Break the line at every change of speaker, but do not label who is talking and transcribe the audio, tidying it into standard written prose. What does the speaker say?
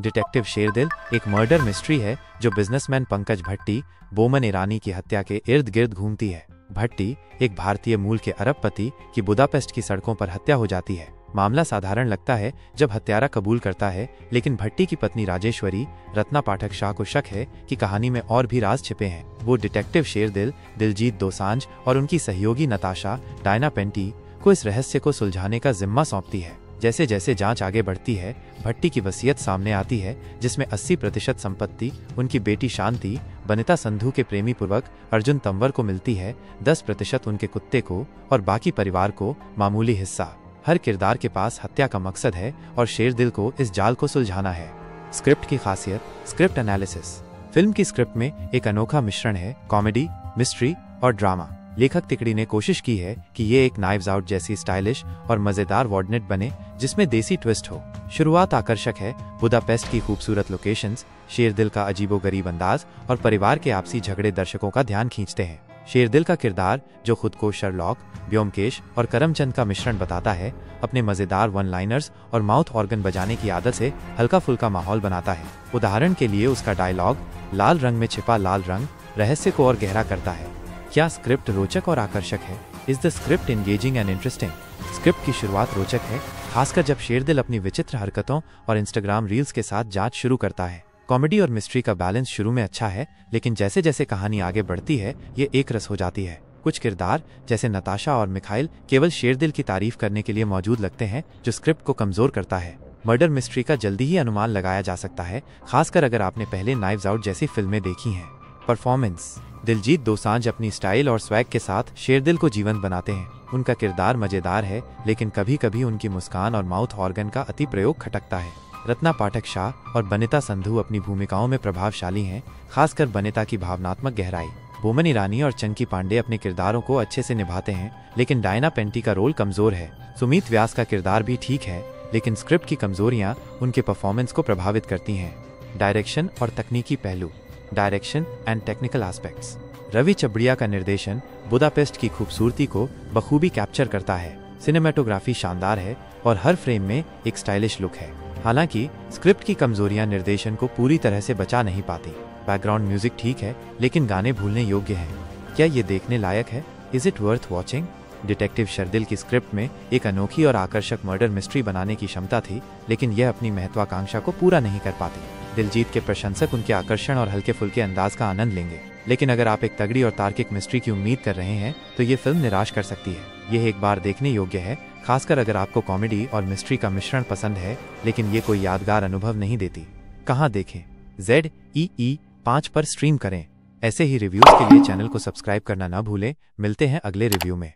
Detective शेरदिल एक murder mystery है जो बिजनेसमैन पंकज भट्टी बोमन ईरानी की हत्या के इर्द गिर्द घूमती है। भट्टी एक भारतीय मूल के अरबपति की बुदापेस्ट की सड़कों पर हत्या हो जाती है। मामला साधारण लगता है जब हत्यारा कबूल करता है, लेकिन भट्टी की पत्नी राजेश्वरी रत्ना पाठक शाह को शक है कि कहानी में और भी राज छिपे हैं। वो डिटेक्टिव शेरदिल, दिलजीत दोसांझ और उनकी सहयोगी नताशा डायना पेंटी को इस रहस्य को सुलझाने का जिम्मा सौंपती है। जैसे जैसे जांच आगे बढ़ती है, भट्टी की वसीयत सामने आती है जिसमें 80% संपत्ति उनकी बेटी शांति बनिता संधू के प्रेमी पूर्वक अर्जुन तंवर को मिलती है, 10% उनके कुत्ते को और बाकी परिवार को मामूली हिस्सा। हर किरदार के पास हत्या का मकसद है और शेरदिल को इस जाल को सुलझाना है। स्क्रिप्ट की खासियत, स्क्रिप्ट एनालिसिस। फिल्म की स्क्रिप्ट में एक अनोखा मिश्रण है कॉमेडी, मिस्ट्री और ड्रामा। लेखक तिकड़ी ने कोशिश की है कि ये एक नाइव्स आउट जैसी स्टाइलिश और मजेदार वॉर्डनेट बने जिसमें देसी ट्विस्ट हो। शुरुआत आकर्षक है, बुदापेस्ट की खूबसूरत लोकेशंस, शेरदिल का अजीबोगरीब अंदाज और परिवार के आपसी झगड़े दर्शकों का ध्यान खींचते हैं। शेरदिल का किरदार, जो खुद को शर्लॉक, ब्योमकेश और करमचंद का मिश्रण बताता है, अपने मजेदार वन लाइनर्स और माउथ ऑर्गन बजाने की आदत से हल्का फुल्का माहौल बनाता है। उदाहरण के लिए उसका डायलॉग लाल रंग में छिपा लाल रंग रहस्य को और गहरा करता है। क्या स्क्रिप्ट रोचक और आकर्षक है? Is the script engaging and interesting? Script की शुरुआत रोचक है, खासकर जब शेरदिल अपनी विचित्र हरकतों और इंस्टाग्राम रील्स के साथ जांच शुरू करता है। कॉमेडी और मिस्ट्री का बैलेंस शुरू में अच्छा है, लेकिन जैसे जैसे कहानी आगे बढ़ती है ये एक रस हो जाती है। कुछ किरदार जैसे नताशा और मिखाइल केवल शेरदिल की तारीफ करने के लिए मौजूद लगते हैं, जो स्क्रिप्ट को कमजोर करता है। मर्डर मिस्ट्री का जल्दी ही अनुमान लगाया जा सकता है, खासकर अगर आपने पहले नाइव्स आउट जैसी फिल्में देखी हैं। परफॉर्मेंस। दिलजीत दोसांझ अपनी स्टाइल और स्वैग के साथ शेरदिल को जीवंत बनाते हैं। उनका किरदार मजेदार है, लेकिन कभी कभी उनकी मुस्कान और माउथ ऑर्गन का अति प्रयोग खटकता है। रत्ना पाठक शाह और बनिता संधू अपनी भूमिकाओं में प्रभावशाली हैं, खासकर बनिता की भावनात्मक गहराई। बोमन ईरानी और चंकी पांडे अपने किरदारों को अच्छे से निभाते हैं, लेकिन डायना पेंटी का रोल कमजोर है। सुमीत व्यास का किरदार भी ठीक है, लेकिन स्क्रिप्ट की कमजोरियां उनके परफॉर्मेंस को प्रभावित करती हैं। डायरेक्शन और तकनीकी पहलू। Direction and technical aspects. Ravi Chabria का निर्देशन बुदापेस्ट की खूबसूरती को बखूबी कैप्चर करता है। सिनेमेटोग्राफी शानदार है और हर फ्रेम में एक स्टाइलिश लुक है। हालांकि स्क्रिप्ट की कमजोरियां निर्देशन को पूरी तरह से बचा नहीं पाती। बैकग्राउंड म्यूजिक ठीक है, लेकिन गाने भूलने योग्य हैं। क्या ये देखने लायक है? Is it worth watching? Detective Sherdil की स्क्रिप्ट में एक अनोखी और आकर्षक मर्डर मिस्ट्री बनाने की क्षमता थी, लेकिन यह अपनी महत्वाकांक्षा को पूरा नहीं कर पाती। दिलजीत के प्रशंसक उनके आकर्षण और हल्के फुल्के अंदाज का आनंद लेंगे, लेकिन अगर आप एक तगड़ी और तार्किक मिस्ट्री की उम्मीद कर रहे हैं तो ये फिल्म निराश कर सकती है। यह एक बार देखने योग्य है, खासकर अगर आपको कॉमेडी और मिस्ट्री का मिश्रण पसंद है, लेकिन ये कोई यादगार अनुभव नहीं देती। कहाँ देखें? ZEE5 पर स्ट्रीम करें। ऐसे ही रिव्यूज के लिए चैनल को सब्सक्राइब करना न भूलें। मिलते हैं अगले रिव्यू में।